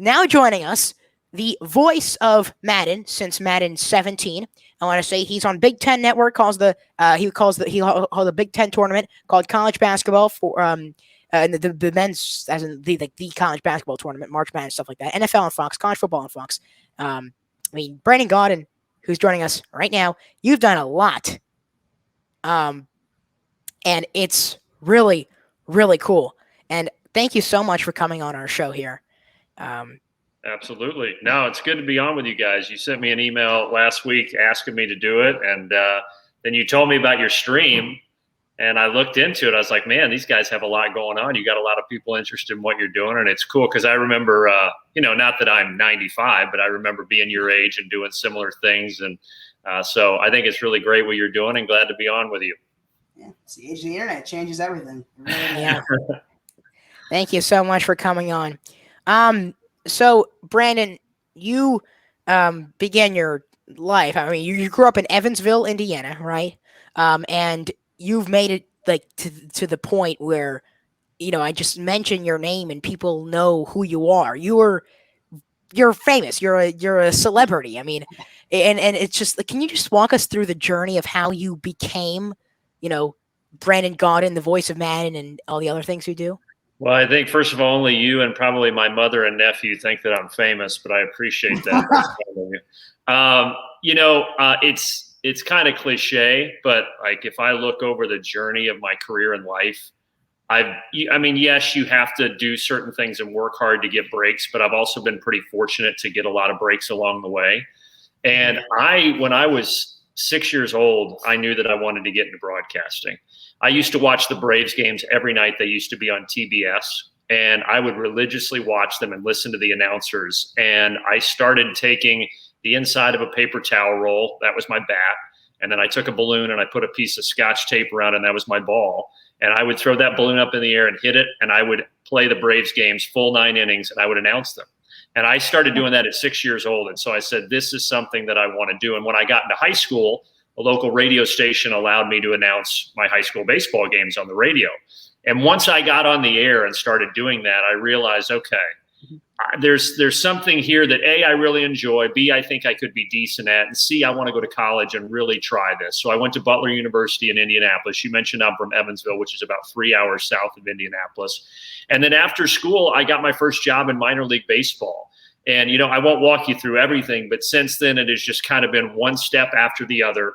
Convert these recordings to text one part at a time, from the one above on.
now joining us, the voice of Madden since Madden 17. I want to say he's on Big Ten Network. He held the Big Ten tournament called college basketball for and the men's, as in the college basketball tournament, March Madness, stuff like that. NFL on Fox, college football on Fox. Brandon Gaudin, who's joining us right now, you've done a lot, and it's really, really cool. And thank you so much for coming on our show here. Absolutely. No, it's good to be on with you guys. You sent me an email last week asking me to do it, and then you told me about your stream, and I looked into it. I was like, man, these guys have a lot going on. You got a lot of people interested in what you're doing, and it's cool because I remember, not that I'm 95, but I remember being your age and doing similar things, and so I think it's really great what you're doing, and glad to be on with you. Yeah, it's the age of the internet. It changes everything. Really yeah. Thank you so much for coming on. So, Brandon, you began your life. I mean, you grew up in Evansville, Indiana, right? And you've made it to the point where, I just mention your name and people know who you are. You're famous. You're a celebrity. I mean, and it's just, can you just walk us through the journey of how you became, Brandon Gaudin, the voice of Madden, and all the other things you do? Well, I think, first of all, only you and probably my mother and nephew think that I'm famous, but I appreciate that. It's kind of cliche, but like if I look over the journey of my career in life, yes, you have to do certain things and work hard to get breaks, but I've also been pretty fortunate to get a lot of breaks along the way. And when I was 6 years old, I knew that I wanted to get into broadcasting. I used to watch the Braves games every night. They used to be on TBS, and I would religiously watch them and listen to the announcers. And I started taking the inside of a paper towel roll. That was my bat. And then I took a balloon and I put a piece of Scotch tape around, and that was my ball. And I would throw that balloon up in the air and hit it, and I would play the Braves games full 9 innings, and I would announce them. And I started doing that at 6 years old. And so I said, this is something that I want to do. And when I got into high school, a local radio station allowed me to announce my high school baseball games on the radio. And once I got on the air and started doing that, I realized, okay, there's something here that A, I really enjoy, B, I think I could be decent at, and C, I want to go to college and really try this. So I went to Butler University in Indianapolis. You mentioned I'm from Evansville, which is about 3 hours south of Indianapolis. And then after school, I got my first job in minor league baseball. And, I won't walk you through everything, but since then it has just kind of been one step after the other.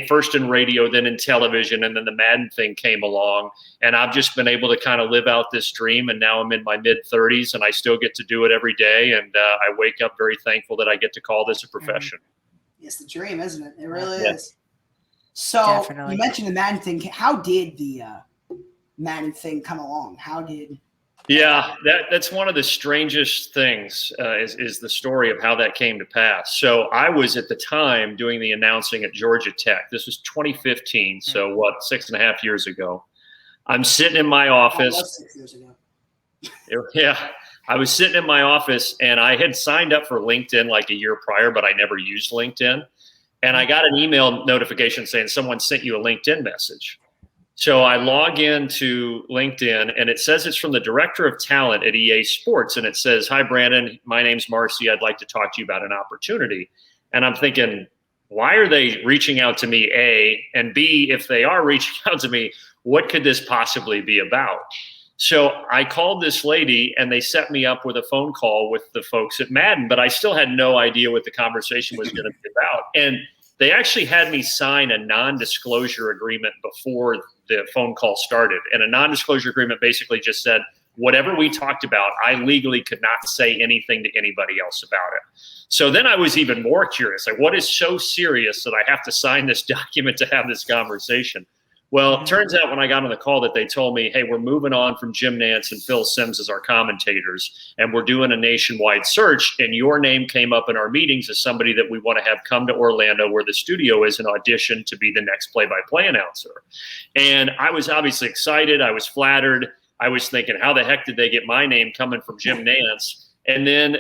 First in radio, then in television, and then the Madden thing came along, and I've just been able to kind of live out this dream. And now I'm in my mid-30s, and I still get to do it every day. And I wake up very thankful that I get to call this a profession. It's the dream, isn't it? It really is. So Definitely. You mentioned the Madden thing. How did the Madden thing come along? Yeah, that's one of the strangest things is the story of how that came to pass. So I was at the time doing the announcing at Georgia Tech. This was 2015, so 6.5 years ago. I'm sitting in my office. That was 6 years ago. Yeah, I was sitting in my office, and I had signed up for LinkedIn like a year prior, but I never used LinkedIn. And I got an email notification saying someone sent you a LinkedIn message. So I log into LinkedIn, and it says it's from the director of talent at EA Sports. And it says, hi, Brandon, my name's Marcy. I'd like to talk to you about an opportunity. And I'm thinking, why are they reaching out to me, A? And B, if they are reaching out to me, what could this possibly be about? So I called this lady, and they set me up with a phone call with the folks at Madden, but I still had no idea what the conversation was going to be about. And they actually had me sign a non-disclosure agreement before the phone call started. And a non-disclosure agreement basically just said, whatever we talked about, I legally could not say anything to anybody else about it. So then I was even more curious, like, what is so serious that I have to sign this document to have this conversation? Well, it turns out when I got on the call that they told me, hey, we're moving on from Jim Nantz and Phil Simms as our commentators, and we're doing a nationwide search, and your name came up in our meetings as somebody that we want to have come to Orlando where the studio is and audition to be the next play-by-play announcer. And I was obviously excited. I was flattered. I was thinking, how the heck did they get my name coming from Jim Nantz? And then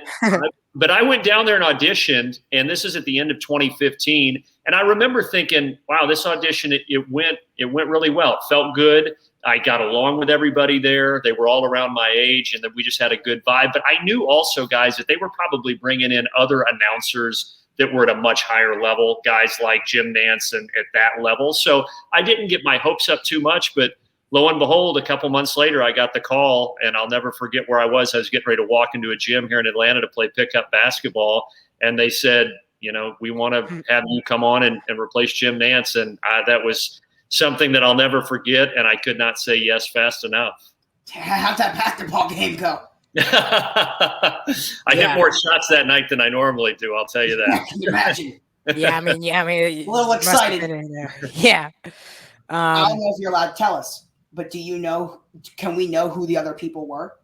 but I went down there and auditioned, and this is at the end of 2015. And I remember thinking, wow, this audition, it went really well. It felt good. I got along with everybody there. They were all around my age, and then we just had a good vibe. But I knew also, guys, that they were probably bringing in other announcers that were at a much higher level, guys like Jim Nantz and at that level. So I didn't get my hopes up too much, but lo and behold, a couple months later, I got the call, and I'll never forget where I was. I was getting ready to walk into a gym here in Atlanta to play pickup basketball, and they said, we want to have you come on and replace Jim Nantz. And that was something that I'll never forget, and I could not say yes fast enough. How'd that basketball game go? I hit more shots that night than I normally do, I'll tell you that. I can imagine. I mean, a little excited. Yeah. I don't know if you're allowed to tell us, but can we know who the other people were?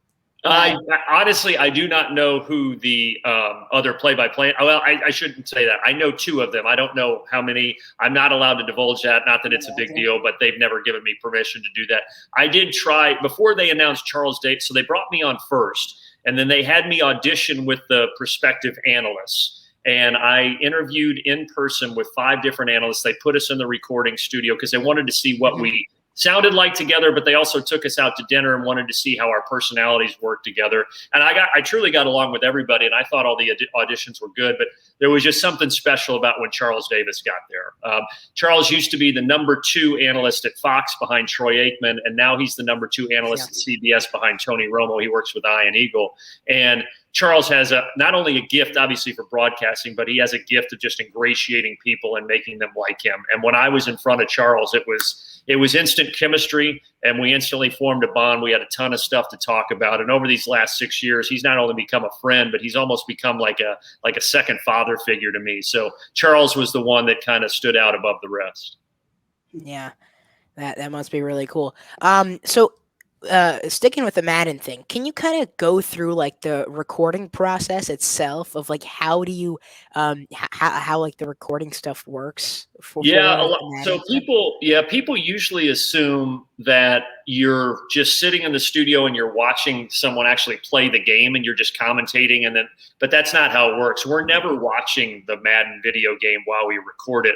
Honestly, I do not know who the other play-by-play. Well, I shouldn't say that. I know two of them. I don't know how many. I'm not allowed to divulge that. Not that it's a big deal, but they've never given me permission to do that. I did try before they announced Charles Davis. So they brought me on first, and then they had me audition with the prospective analysts. And I interviewed in person with 5 different analysts. They put us in the recording studio because they wanted to see what we sounded like together, but they also took us out to dinner and wanted to see how our personalities worked together. And I truly got along with everybody, and I thought all the auditions were good, but there was just something special about when Charles Davis got there. Charles used to be the number 2 analyst at Fox behind Troy Aikman, and now he's the number 2 analyst at CBS behind Tony Romo. He works with Ian Eagle. And Charles has not only a gift, obviously, for broadcasting, but he has a gift of just ingratiating people and making them like him. And when I was in front of Charles, it was instant chemistry, and we instantly formed a bond. We had a ton of stuff to talk about. And over these last 6 years, he's not only become a friend, but he's almost become like a second father figure to me. So Charles was the one that kind of stood out above the rest. Yeah, that must be really cool. So sticking with the Madden thing, can you kind of go through like the recording process itself of like how do you how like the recording stuff works for so people usually assume that you're just sitting in the studio and you're watching someone actually play the game and you're just commentating, but that's not how it works. We're never watching the Madden video game while we record it.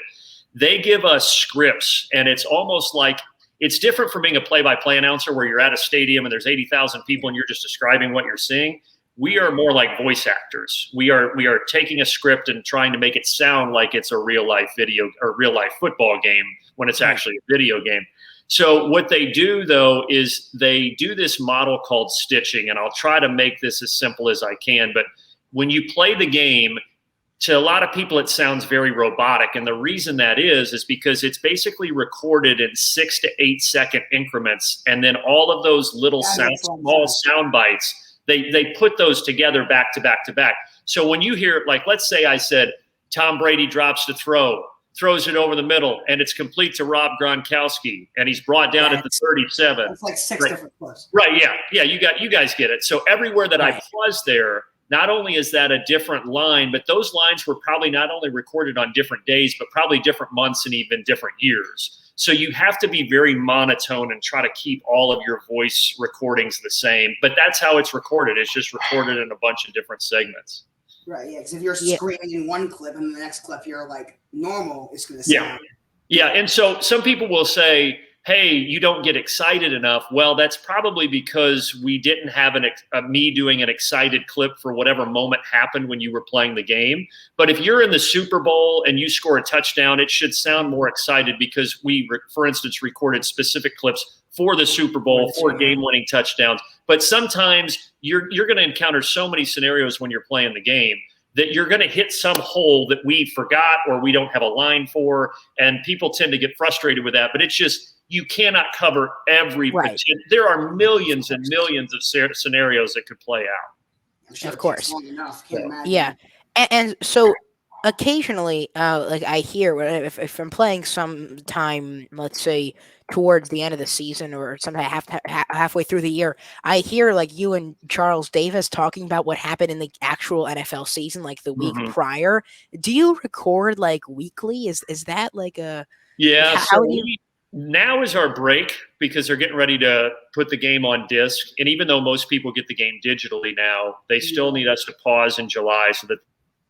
They give us scripts, and it's almost like it's different from being a play-by-play announcer where you're at a stadium and there's 80,000 people and you're just describing what you're seeing. We are more like voice actors. We are taking a script and trying to make it sound like it's a real-life video or real-life football game when it's actually a video game. So what they do, though, is they do this model called stitching, and I'll try to make this as simple as I can. But when you play the game, to a lot of people, it sounds very robotic. And the reason that is because it's basically recorded in 6 to 8 second increments. And then all of those little small sound bites, they put those together back to back to back. So when you hear, like, let's say I said, Tom Brady drops to throws it over the middle, and it's complete to Rob Gronkowski, and he's brought down at the 37. It's like 6 different clips. Right, yeah, you guys get it. So everywhere that I pause there, not only is that a different line, but those lines were probably not only recorded on different days, but probably different months and even different years. So you have to be very monotone and try to keep all of your voice recordings the same. But that's how it's recorded. It's just recorded in a bunch of different segments. Right, yeah, because if you're screaming in one clip and the next clip you're like normal, it's going to sound. Yeah, and so some people will say, hey, you don't get excited enough. Well, that's probably because we didn't have me doing an excited clip for whatever moment happened when you were playing the game. But if you're in the Super Bowl and you score a touchdown, it should sound more excited because we, for instance, recorded specific clips for the Super Bowl, for game-winning touchdowns. But sometimes you're going to encounter so many scenarios when you're playing the game that you're going to hit some hole that we forgot or we don't have a line for, and people tend to get frustrated with that. But it's just, you cannot cover every there are millions and millions of scenarios that could play out. Sure, of course. Yeah. And so occasionally, like I hear if I'm playing sometime, let's say towards the end of the season or sometime halfway through the year, I hear like you and Charles Davis talking about what happened in the actual NFL season, like the week prior. Do you record like weekly? Is that like a Now is our break because they're getting ready to put the game on disc. And even though most people get the game digitally now, they still need us to pause in July so that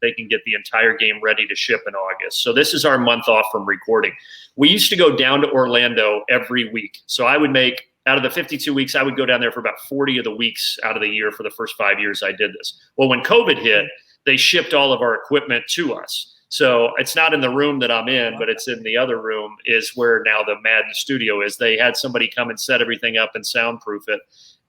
they can get the entire game ready to ship in August. So this is our month off from recording. We used to go down to Orlando every week. So I would make, out of the 52 weeks, I would go down there for about 40 of the weeks out of the year for the first 5 years I did this. Well, when COVID hit, they shipped all of our equipment to us. So it's not in the room that I'm in, but it's in the other room is where now the Madden studio is. They had somebody come and set everything up and soundproof it.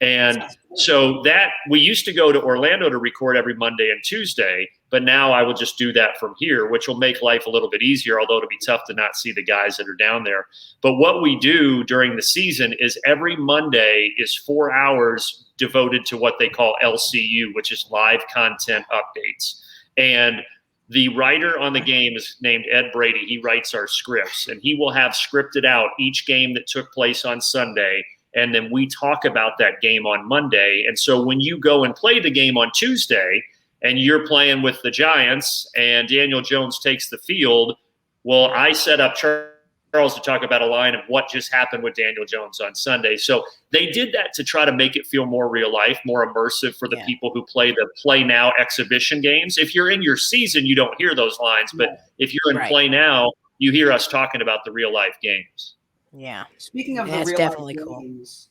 And so that we used to go to Orlando to record every Monday and Tuesday, but now I will just do that from here, which will make life a little bit easier, although it'll be tough to not see the guys that are down there. But what we do during the season is every Monday is 4 hours devoted to what they call LCU, which is live content updates. And the writer on the game is named Ed Brady. He writes our scripts, and he will have scripted out each game that took place on Sunday. And then we talk about that game on Monday. And so when you go and play the game on Tuesday and you're playing with the Giants and Daniel Jones takes the field, well, I set up Charles to talk about a line of what just happened with Daniel Jones on Sunday. So they did that to try to make it feel more real life, more immersive for the people who play the play now exhibition games. If you're in your season, you don't hear those lines, but if you're in play now, you hear us talking about the real life games. Yeah. Speaking of the real definitely life cool. games,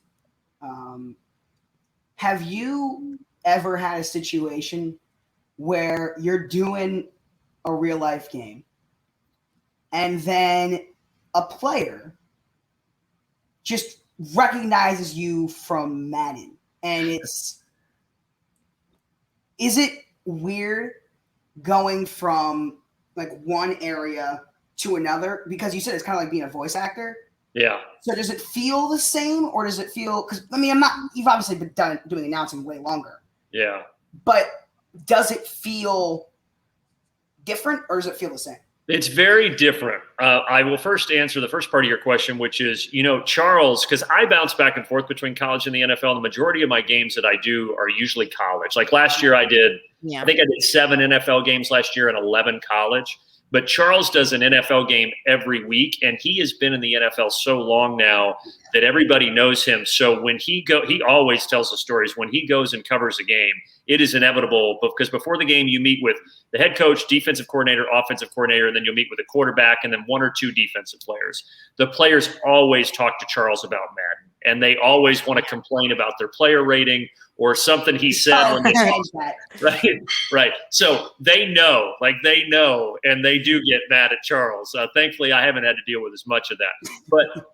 have you ever had a situation where you're doing a real life game and then a player just recognizes you from Madden, and is it weird going from like one area to another? Because you said it's kind of like being a voice actor. Yeah. So does it feel the same, or does it feel, because I mean, you've obviously been doing announcing way longer. Yeah. But does it feel different, or does it feel the same? It's very different. I will first answer the first part of your question, which is, Charles, because I bounce back and forth between college and the NFL. The majority of my games that I do are usually college. Like last year I think I did 7 NFL games last year and 11 college. But Charles does an NFL game every week, and he has been in the NFL so long now that everybody knows him. So when he always tells the stories. When he goes and covers a game, it is inevitable because before the game you meet with the head coach, defensive coordinator, offensive coordinator, and then you'll meet with the quarterback and then 1 or 2 defensive players. The players always talk to Charles about Madden, and they always want to complain about their player rating or something he said when they right. So they know, and they do get mad at Charles. Thankfully, I haven't had to deal with as much of that.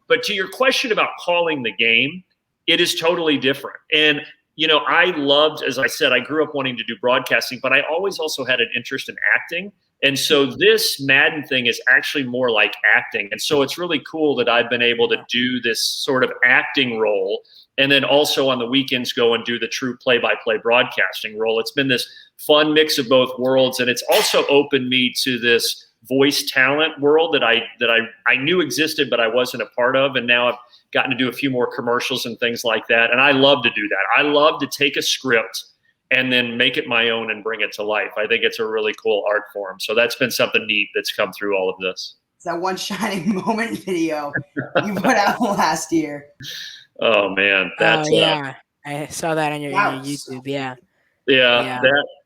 But to your question about calling the game, it is totally different. And I loved, as I said, I grew up wanting to do broadcasting, but I always also had an interest in acting. And so this Madden thing is actually more like acting. And so it's really cool that I've been able to do this sort of acting role and then also on the weekends go and do the true play-by-play broadcasting role. It's been this fun mix of both worlds, and it's also opened me to this voice talent world that I knew existed, but I wasn't a part of. And now I've gotten to do a few more commercials and things like that. And I love to do that. I love to take a script and then make it my own and bring it to life. I think it's a really cool art form. So that's been something neat that's come through all of this. It's that one shining moment video you put out last year. Oh man, that's I saw that on your YouTube. Yeah.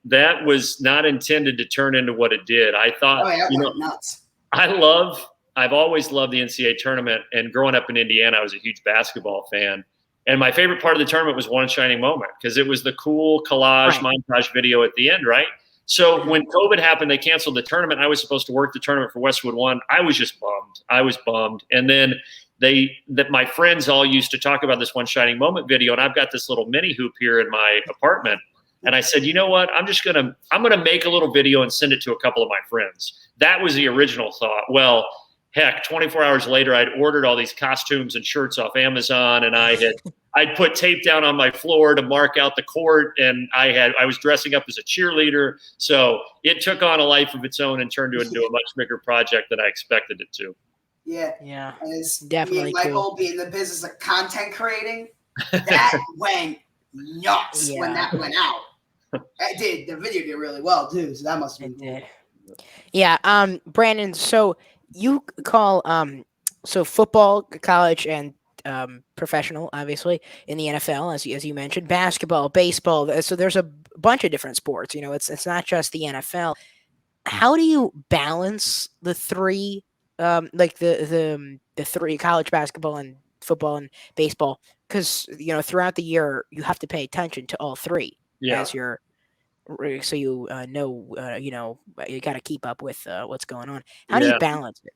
That was not intended to turn into what it did. I thought, nuts. I've always loved the NCAA tournament, and growing up in Indiana, I was a huge basketball fan. And my favorite part of the tournament was One Shining Moment because it was the cool collage montage video at the end, right? So when COVID happened, they canceled the tournament. I was supposed to work the tournament for Westwood One. I was just bummed. I was bummed. And then my friends all used to talk about this One Shining Moment video, and I've got this little mini hoop here in my apartment. And I said, you know what? I'm going to make a little video and send it to a couple of my friends. That was the original thought. Well, heck, 24 hours later, I'd ordered all these costumes and shirts off Amazon, and I'd put tape down on my floor to mark out the court, and I was dressing up as a cheerleader. So it took on a life of its own and turned into a much bigger project than I expected it to. Yeah. And it's definitely Michael being in the business of content creating. That went nuts when that went out. It did. The video did really well too, so that must have been cool. Yeah. Brandon, so you call So football, college, and professional, obviously in the NFL, as you mentioned, basketball, baseball. So there's a bunch of different sports. It's not just the NFL. How do you balance the three, like the three college basketball and football and baseball? Because throughout the year you have to pay attention to all three Yeah. as your so you got to keep up with what's going on. How do you Yeah. balance it?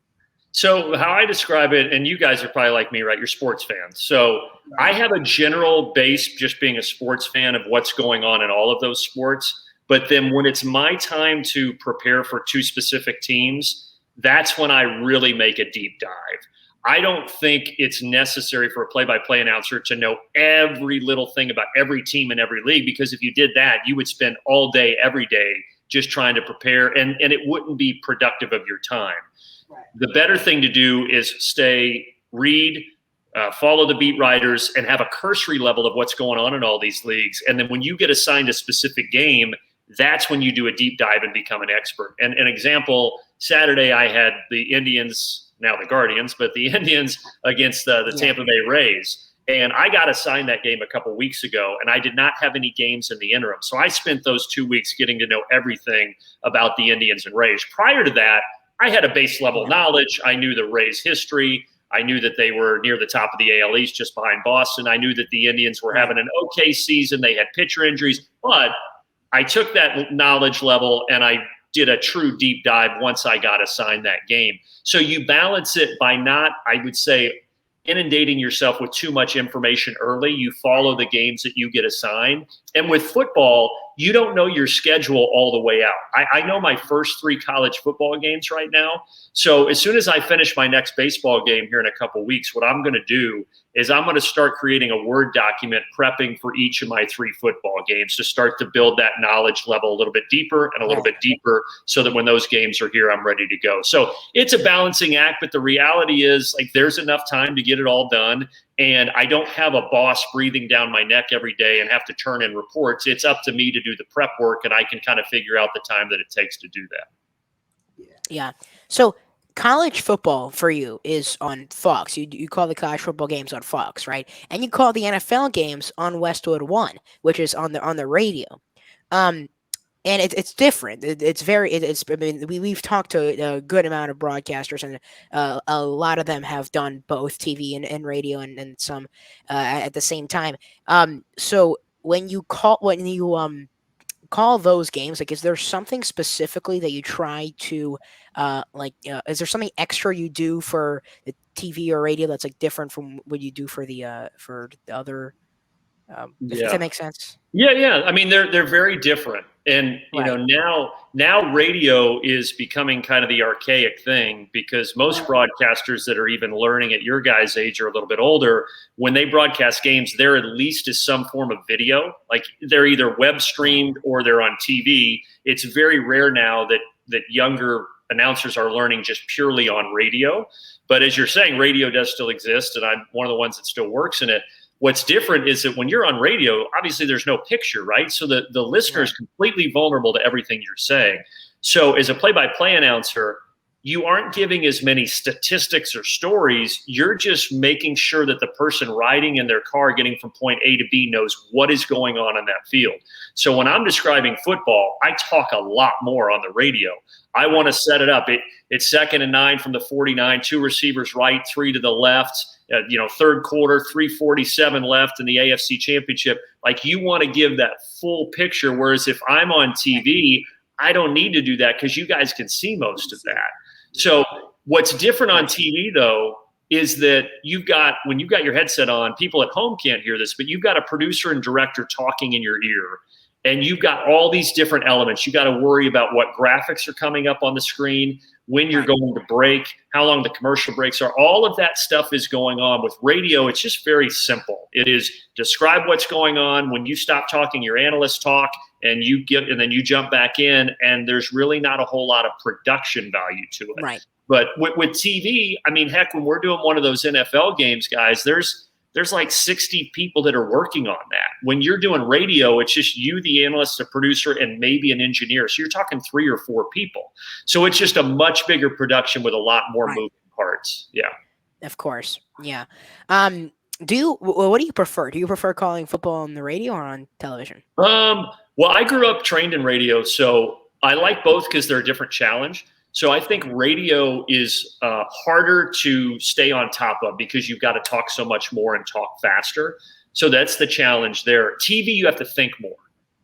So how I describe it, and you guys are probably like me, right? You're sports fans. So I Right. have a general base just being a sports fan of what's going on in all of those sports. But then when it's my time to prepare for two specific teams, that's when I really make a deep dive. I don't think it's necessary for a play-by-play announcer to know every little thing about every team in every league, because if you did that, you would spend all day, every day just trying to prepare, and it wouldn't be productive of your time. Right. The better thing to do is read, follow the beat writers, and have a cursory level of what's going on in all these leagues. And then when you get assigned a specific game, that's when you do a deep dive and become an expert. And an example, Saturday I had the Indians, now the Guardians, but the Indians against the Yeah. Tampa Bay Rays. And I got assigned that game a couple weeks ago, and I did not have any games in the interim. So I spent those 2 weeks getting to know everything about the Indians and Rays. Prior to that, I had a base level knowledge. I knew the Rays' history. I knew that they were near the top of the AL East, just behind Boston. I knew that the Indians were having an okay season. They had pitcher injuries, but I took that knowledge level and I did a true deep dive once I got assigned that game. So you balance it by not, I would say, inundating yourself with too much information early. You follow the games that you get assigned. And with football, you don't know your schedule all the way out. I know my first 3 college football games right now. So as soon as I finish my next baseball game here in a couple weeks, what I'm going to do is I'm going to start creating a Word document prepping for each of my 3 football games to start to build that knowledge level a little bit deeper and a little bit deeper, so that when those games are here, I'm ready to go. So it's a balancing act, but the reality is, like, there's enough time to get it all done. And I don't have a boss breathing down my neck every day and have to turn in reports. It's up to me to do the prep work, and I can kind of figure out the time that it takes to do that. Yeah. So college football for you is on Fox. You call the college football games on Fox, right? And you call the NFL games on Westwood One, which is on the radio. Um, and it's different. It's very. It's. I mean, we've talked to a good amount of broadcasters, and a lot of them have done both TV and radio, and some at the same time. So when you call those games, like, is there something specifically that you try to is there something extra you do for the TV or radio that's like different from what you do for the other, if Yeah. that makes sense? Yeah. I mean, they're very different, and Right. now radio is becoming kind of the archaic thing, because most broadcasters that are even learning at your guys' age or a little bit older, when they broadcast games, there at least is some form of video. Like, they're either web streamed or they're on TV. It's very rare now that younger announcers are learning just purely on radio. But as you're saying, radio does still exist, and I'm one of the ones that still works in it. What's different is that when you're on radio, obviously there's no picture, right? So the listener is completely vulnerable to everything you're saying. So as a play-by-play announcer, you aren't giving as many statistics or stories. You're just making sure that the person riding in their car getting from point A to B knows what is going on in that field. So when I'm describing football, I talk a lot more on the radio. I want to set it up. It's 2nd and 9 from the 49, 2 receivers right, 3 to the left. Third quarter, 3:47 left in the AFC Championship. Like, you want to give that full picture. Whereas if I'm on TV, I don't need to do that, because you guys can see most of that. So what's different on TV, though, is that when you've got your headset on, people at home can't hear this, but you've got a producer and director talking in your ear. And you've got all these different elements. You got to worry about what graphics are coming up on the screen, when you're going to break, how long the commercial breaks are. All of that stuff is going on. With radio, it's just very simple. It is describe what's going on. When you stop talking, your analysts talk, and then you jump back in, and there's really not a whole lot of production value to it. Right. But with TV, I mean, heck, when we're doing one of those NFL games, guys, there's like 60 people that are working on that. When you're doing radio, it's just you, the analyst, a producer, and maybe an engineer. So you're talking 3 or 4 people. So it's just a much bigger production with a lot more moving parts. Yeah. Of course. Yeah. Um, what do you prefer? Do you prefer calling football on the radio or on television? Um, well, I grew up trained in radio, so I like both because they're a different challenge. So I think radio is harder to stay on top of because you've got to talk so much more and talk faster. So that's the challenge there. TV, you have to think more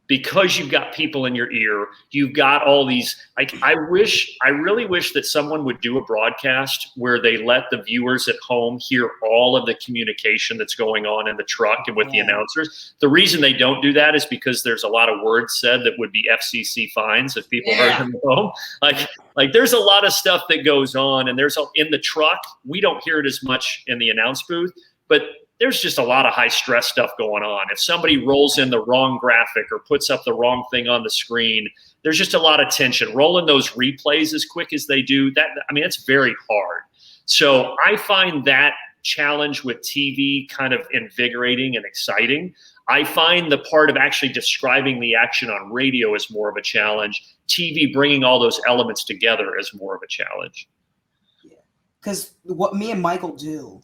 because you've got people in your ear. You've got all these. Like, I really wish that someone would do a broadcast where they let the viewers at home hear all of the communication that's going on in the truck and with the Yeah. announcers. The reason they don't do that is because there's a lot of words said that would be FCC fines if people heard them at home. Like there's a lot of stuff that goes on, and in the truck. We don't hear it as much in the announce booth, but there's just a lot of high stress stuff going on. If somebody rolls in the wrong graphic or puts up the wrong thing on the screen, there's just a lot of tension. Rolling those replays as quick as they do, it's very hard. So I find that challenge with TV kind of invigorating and exciting. I find the part of actually describing the action on radio is more of a challenge. TV bringing all those elements together is more of a challenge. Yeah, because what me and Michael do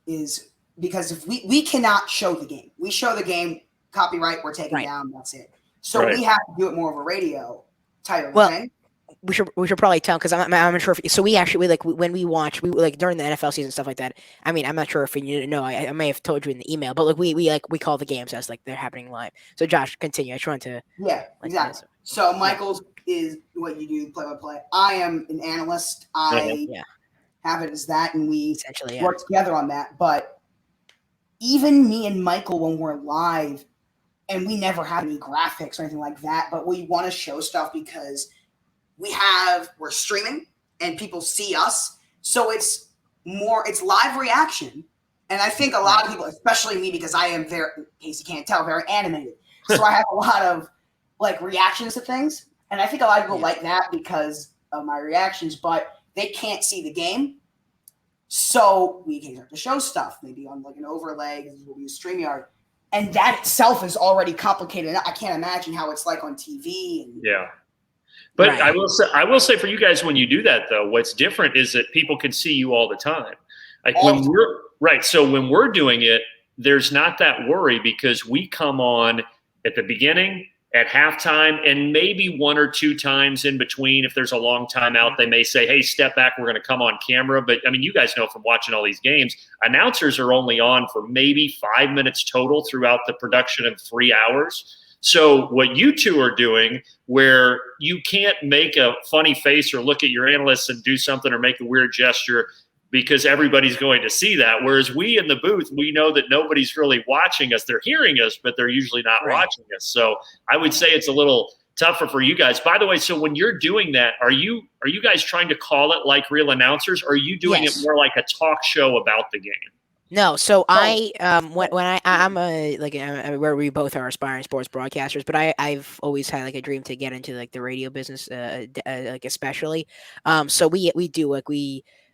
is because if we cannot show the game, we show the game, copyright, we're taking down, that's it. So we have to do it more of a radio type of thing. We should probably tell because I'm not sure if so we like when we watch during the NFL season stuff like that. I mean, I'm not sure if you know. I may have told you in the email, but like we call the games as like they're happening live. So Josh, continue. I just wanted to exactly. So Michael's is what you do play by play. I am an analyst. I have it as that, and we essentially work together on that. But even me and Michael, when we're live, and we never have any graphics or anything like that, but we want to show stuff because we're streaming and people see us. So it's live reaction. And I think a lot of people, especially me, because I am very, in case you can't tell, very animated. So I have a lot of like reactions to things. And I think a lot of people like that because of my reactions, but they can't see the game. So we can start to show stuff, maybe on like an overlay, because we'll use StreamYard. And that itself is already complicated. I can't imagine how it's like on TV. But I will say for you guys, when you do that though, what's different is that people can see you all the time. Like so when we're doing it, there's not that worry because we come on at the beginning, at halftime, and maybe one or two times in between. If there's a long time out, they may say, hey, step back, we're going to come on camera. But I mean, you guys know from watching all these games, announcers are only on for maybe 5 minutes total throughout the production of 3 hours. So what you two are doing, where you can't make a funny face or look at your analysts and do something or make a weird gesture because everybody's going to see that. Whereas we in the booth, we know that nobody's really watching us. They're hearing us, but they're usually not watching us. So I would say it's a little tougher for you guys. By the way, so when you're doing that, are you guys trying to call it like real announcers, or are you doing it more like a talk show about the game? No, so I'm where we both are aspiring sports broadcasters, but I've always had like a dream to get into like the radio business, like especially. So we do like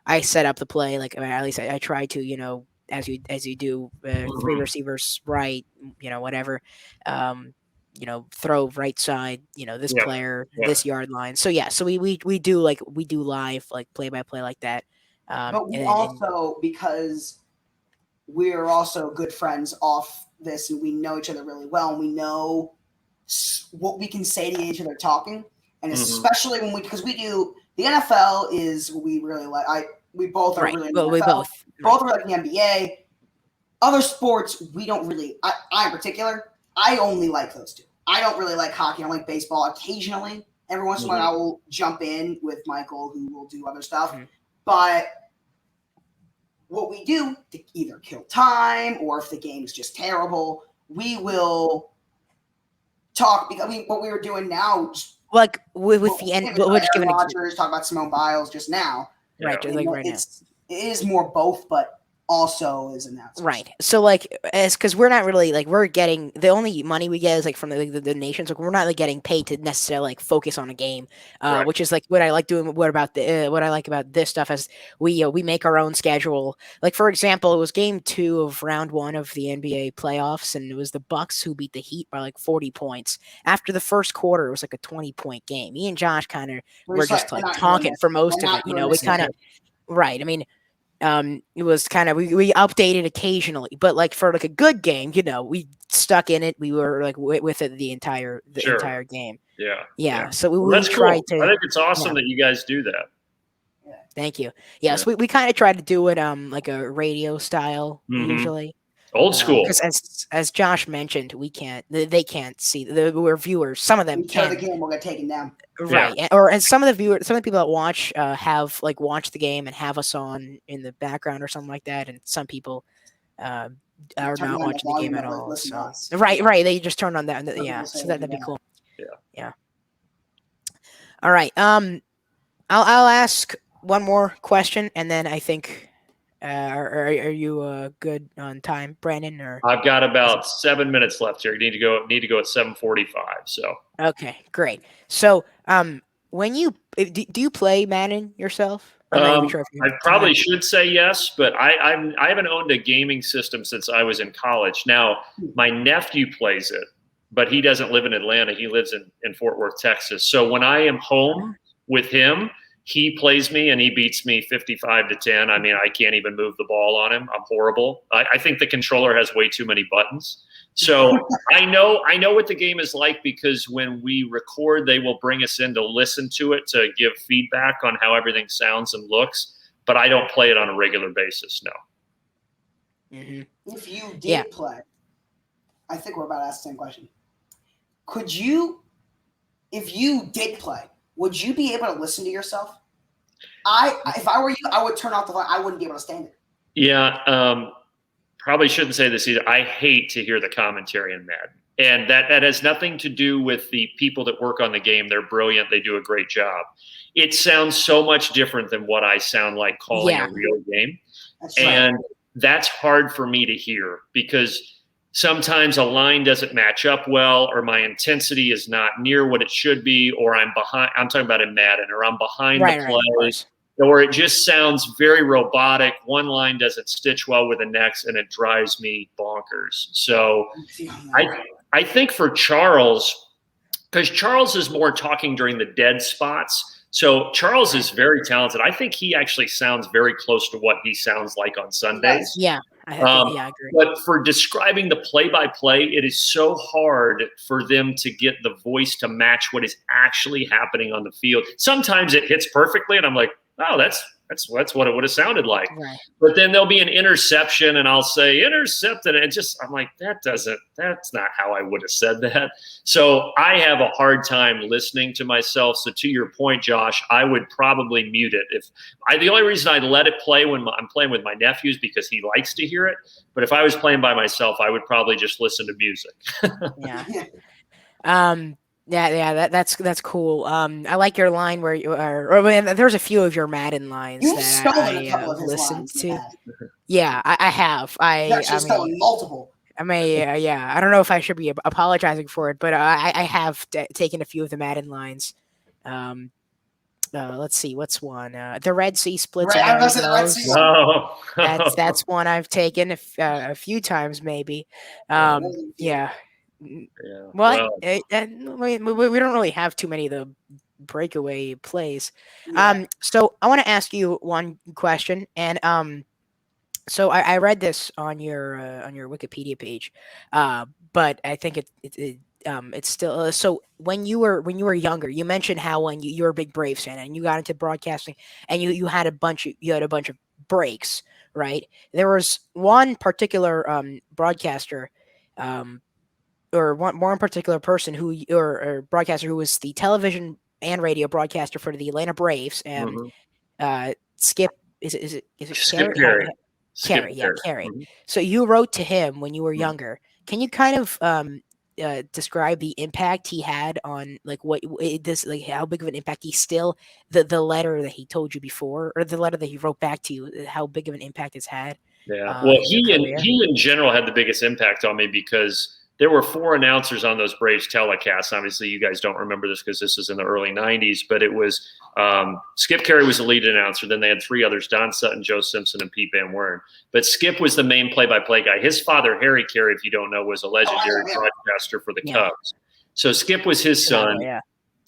I set up the play like at least I try to as you do 3 receivers right, whatever, throw right side, this player this yard line. So so we do live like play by play like that. But we also because we're also good friends off this, and we know each other really well, and we know what we can say to each other talking, and especially because we do the NFL is what we really like. We both are really well, we both are like the NBA. Other sports we don't really. I in particular, I only like those two. I don't really like hockey. I like baseball. Occasionally, every once in a while, I will jump in with Michael, who will do other stuff, but. What we do to either kill time or if the game is just terrible, we will talk because what we were doing now, like with the end, we'll just give Rodgers, talk about Simone Biles just now, right? Like right now, it is more both, but also is announced. Right. So like because we're not really like we're getting the only money we get is like from the nations. Like we're not like getting paid to necessarily like focus on a game, which is like what I like doing. What I like about this stuff is we make our own schedule. Like for example, it was game 2 of round 1 of the NBA playoffs, and it was the Bucks who beat the Heat by like 40 points. After the first quarter, it was like a 20-point game. Me and Josh kind of were just like talking for most of it. We kind of right. I mean. it was kind of we updated occasionally, but like for like a good game, we stuck in it. We were like with it the Sure. entire game. Yeah. Yeah. So Well, we that's tried cool. to. I think it's Yeah. awesome that you guys do that. Thank you. Yeah. So we kind of tried to do it like a radio style Mhm. usually. Old school. Because as Josh mentioned, we can't. They can't see we're viewers. Some of them We kill the can. game, we'll get taken down. Right, and some of the viewers, some of the people that watch have like watched the game and have us on in the background or something like that, and some people are Turn not on the watching the game volume at and all. listen to So us. right, they just turn on that. Some Yeah, people say so they do that'd be that. cool. Yeah. Yeah. All right. I'll ask one more question, and then I think, are you good on time, Brandon? Or I've got about 7 minutes left here. You need to go at 7:45. So okay, great. So when you do you play Madden yourself? I'm not even sure if you I have probably time. should say yes, but I haven't owned a gaming system since I was in college. Now my nephew plays it, but he doesn't live in Atlanta. He lives in Fort Worth, Texas. So when I am home with him, he plays me and he beats me 55-10. I mean, I can't even move the ball on him. I'm horrible. I think the controller has way too many buttons. So I know what the game is like because when we record, they will bring us in to listen to it to give feedback on how everything sounds and looks. But I don't play it on a regular basis. No. Mm-hmm. If you did play, I think we're about to ask the same question. Could you, if you did play, would you be able to listen to yourself? If I were you, I would turn off the volume. I wouldn't be able to stand it. Yeah. Probably shouldn't say this either. I hate to hear the commentary in Madden. And that has nothing to do with the people that work on the game. They're brilliant. They do a great job. It sounds so much different than what I sound like calling a real game. And that's hard for me to hear because sometimes a line doesn't match up well, or my intensity is not near what it should be, or I'm behind. I'm talking about in Madden, or I'm behind the play. Or it just sounds very robotic. One line doesn't stitch well with the next, and it drives me bonkers. So I think for Charles, because Charles is more talking during the dead spots. So Charles is very talented. I think he actually sounds very close to what he sounds like on Sundays. Yeah, I agree. But for describing the play-by-play, it is so hard for them to get the voice to match what is actually happening on the field. Sometimes it hits perfectly, and I'm like, oh, that's what it would have sounded like. Right. But then there'll be an interception, and I'll say intercepted, and I'm like, that's not how I would have said that. So I have a hard time listening to myself. So to your point, Josh, I would probably mute it. The only reason I let it play when I'm playing with my nephews because he likes to hear it. But if I was playing by myself, I would probably just listen to music. Yeah. That's cool. I like your line where you are. Or there's a few of your Madden lines that I listened to. Yeah, I have. I mean, multiple. I may, I don't know if I should be apologizing for it, but I have taken a few of the Madden lines. Let's see, what's one? The Red Sea splits. That's one I've taken a few times, maybe. Yeah. Well, we don't really have too many of the breakaway plays. So I want to ask you one question, and so I read this on your Wikipedia page, but I think it's still so when you were younger, you mentioned how when you were a big Braves fan and you got into broadcasting and you had a bunch of breaks, right? There was one particular broadcaster, or one particular person or broadcaster who was the television and radio broadcaster for the Atlanta Braves, and Skip is it Skip Carey? Carey. Mm-hmm. So you wrote to him when you were younger. Can you kind of describe the impact he had on like how big of an impact the letter that he told you before, or the letter that he wrote back to you, how big of an impact it's had? Yeah. Well, he in general had the biggest impact on me because there were 4 announcers on those Braves telecasts. Obviously, you guys don't remember this because this is in the early 90s, but it was Skip Carey was the lead announcer. Then they had 3 others, Don Sutton, Joe Simpson, and Pete Van Wern. But Skip was the main play-by-play guy. His father, Harry Carey, if you don't know, was a legendary broadcaster for the Cubs. So Skip was his son.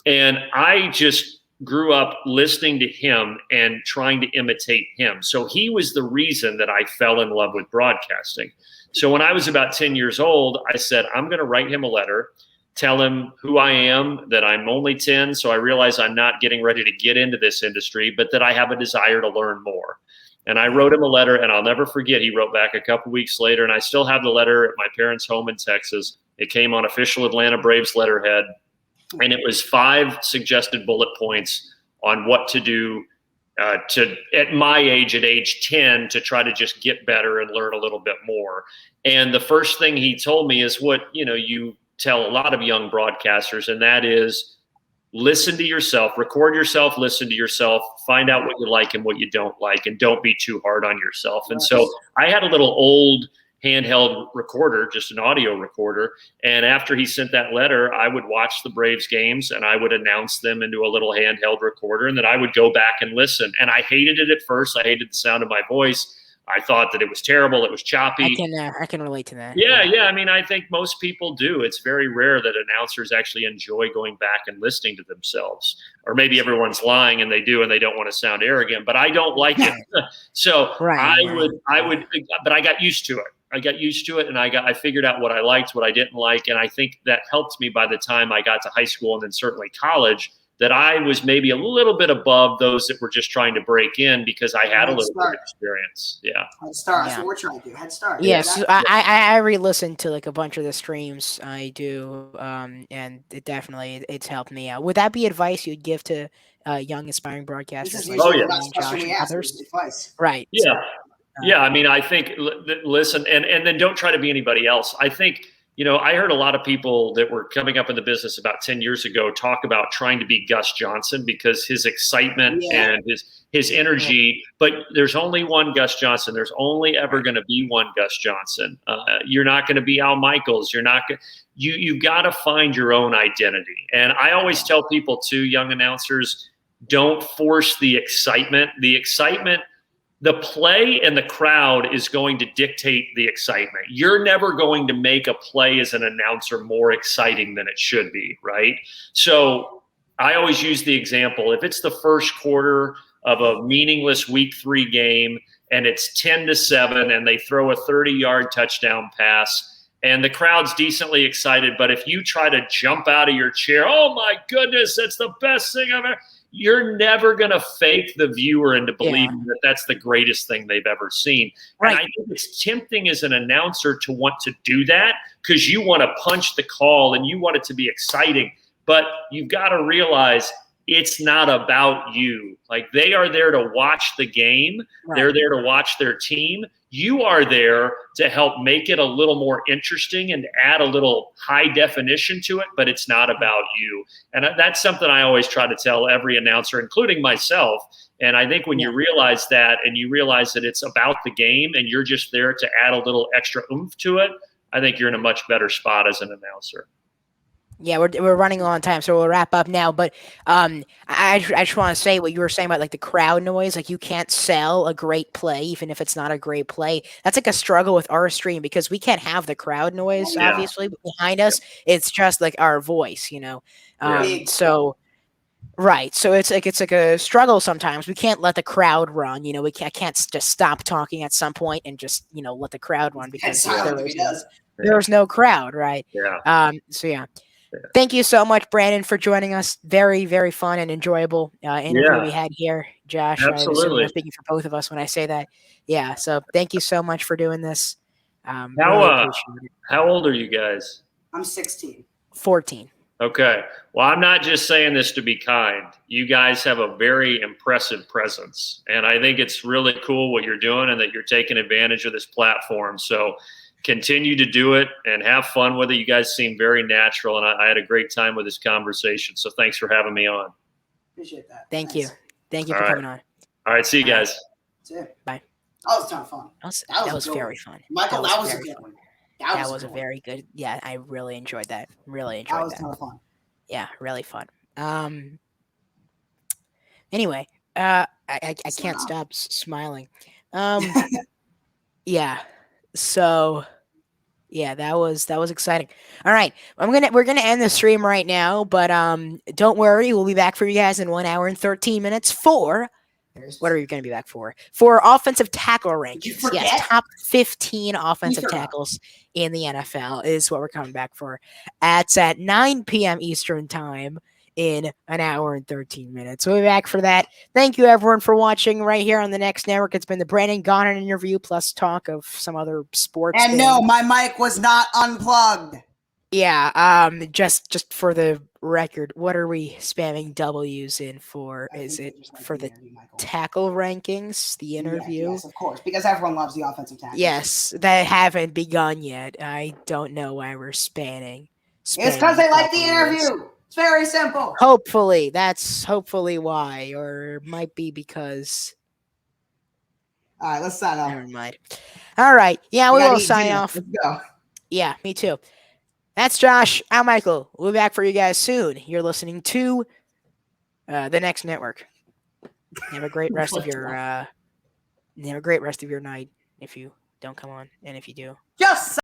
And I just grew up listening to him and trying to imitate him. So he was the reason that I fell in love with broadcasting. So when I was about 10 years old, I said, I'm going to write him a letter, tell him who I am, that I'm only 10. So I realize I'm not getting ready to get into this industry, but that I have a desire to learn more. And I wrote him a letter, and I'll never forget, he wrote back a couple weeks later, and I still have the letter at my parents' home in Texas. It came on official Atlanta Braves letterhead, and it was 5 suggested bullet points on what to do at my age, at age 10, to try to just get better and learn a little bit more. And the first thing he told me is what, you tell a lot of young broadcasters, and that is, listen to yourself, record yourself, listen to yourself, find out what you like and what you don't like, and don't be too hard on yourself. And so I had a little old handheld recorder, just an audio recorder. And after he sent that letter, I would watch the Braves games and I would announce them into a little handheld recorder. And then I would go back and listen. And I hated it at first. I hated the sound of my voice. I thought that it was terrible. It was choppy. I can relate to that. Yeah. I mean, I think most people do. It's very rare that announcers actually enjoy going back and listening to themselves. Or maybe everyone's lying and they do, and they don't want to sound arrogant. But I don't like it. So I would, but I got used to it. And I figured out what I liked, what I didn't like. And I think that helped me by the time I got to high school and then certainly college, that I was maybe a little bit above those that were just trying to break in because I had a little bit of experience. Yeah. Head start. That's what we're trying to do. Head start. Yes. Yeah, so I re-listened to like a bunch of the streams. I do. And it's helped me out. Would that be advice you'd give to young aspiring broadcasters? Advice. Right. Yeah. Yeah. I mean, I think, listen, and then don't try to be anybody else. I think, I heard a lot of people that were coming up in the business about 10 years ago talk about trying to be Gus Johnson because his excitement and his energy, but there's only one Gus Johnson. There's only ever going to be one Gus Johnson. You're not going to be Al Michaels. You're not going you've got to find your own identity. And I always tell people too, young announcers, don't force the excitement. The play and the crowd is going to dictate the excitement. You're never going to make a play as an announcer more exciting than it should be, right? So I always use the example, if it's the first quarter of a meaningless week 3 game and it's 10-7 and they throw a 30-yard touchdown pass and the crowd's decently excited, but if you try to jump out of your chair, oh my goodness, that's the best thing I've ever, you're never going to fake the viewer into believing that that's the greatest thing they've ever seen. Right. And I think it's tempting as an announcer to want to do that because you want to punch the call and you want it to be exciting. But you've got to realize it's not about you. Like, they are there to watch the game. Right. They're there to watch their team. You are there to help make it a little more interesting and add a little high definition to it, but it's not about you. And that's something I always try to tell every announcer, including myself. And I think when you realize that and you realize that it's about the game and you're just there to add a little extra oomph to it, I think you're in a much better spot as an announcer. Yeah, we're running low on time, so we'll wrap up now. But I just want to say what you were saying about like the crowd noise. Like, you can't sell a great play even if it's not a great play. That's like a struggle with our stream because we can't have the crowd noise obviously behind us. It's just like our voice, So right, so it's like a struggle sometimes. We can't let the crowd run. I can't just stop talking at some point and just let the crowd run because there's no crowd, right? Yeah. So yeah. Thank you so much, Brandon, for joining us. Very, very fun and enjoyable interview we had here, Josh. Absolutely. I'm speaking for both of us when I say that. Yeah, so thank you so much for doing this. How old are you guys? I'm 16. 14. Okay. Well, I'm not just saying this to be kind. You guys have a very impressive presence, and I think it's really cool what you're doing and that you're taking advantage of this platform. So continue to do it and have fun with it. You guys seem very natural, and I had a great time with this conversation. So thanks for having me on. Appreciate that. Thank you. Thank you for coming on. All right. See you guys. Bye. That was a ton of fun. That was very fun. Michael, that was a good one. That was a very good. Yeah, I really enjoyed that. That was a ton of fun. Yeah, really fun. Anyway, I can't stop smiling. Yeah. So, Yeah, that was exciting. All right, we're gonna end the stream right now, but don't worry, we'll be back for you guys in 1 hour and 13 minutes for what are we going to be back for? For offensive tackle Did you rankings. Yes, forget? top 15 You offensive forgot. tackles in the NFL is what we're coming back for. It's at 9 p.m. Eastern time in 1 hour and 13 minutes. We'll be back for that. Thank you, everyone, for watching right here on the Next Network. It's been the Brandon Gaudin interview plus talk of some other sports And things. no, my mic was not unplugged. Yeah, just for the record, what are we spamming W's in for? I Is think it they just like for the the interview, Michael. tackle rankings, the interview? Yes, of course, because everyone loves the offensive tackles. Yes, they haven't begun yet. I don't know why we're spamming. It's because they like the W's. interview. It's very simple. Hopefully, that's hopefully why, or it might be because. All right, let's sign off. Never mind. All right, yeah, We we gotta will eat sign dinner. off. Let's go. Yeah, me too. That's Josh. I'm Michael. We'll be back for you guys soon. You're listening to the Next Network. Have a great rest of your have a great rest of your night if you don't come on, and if you do. Just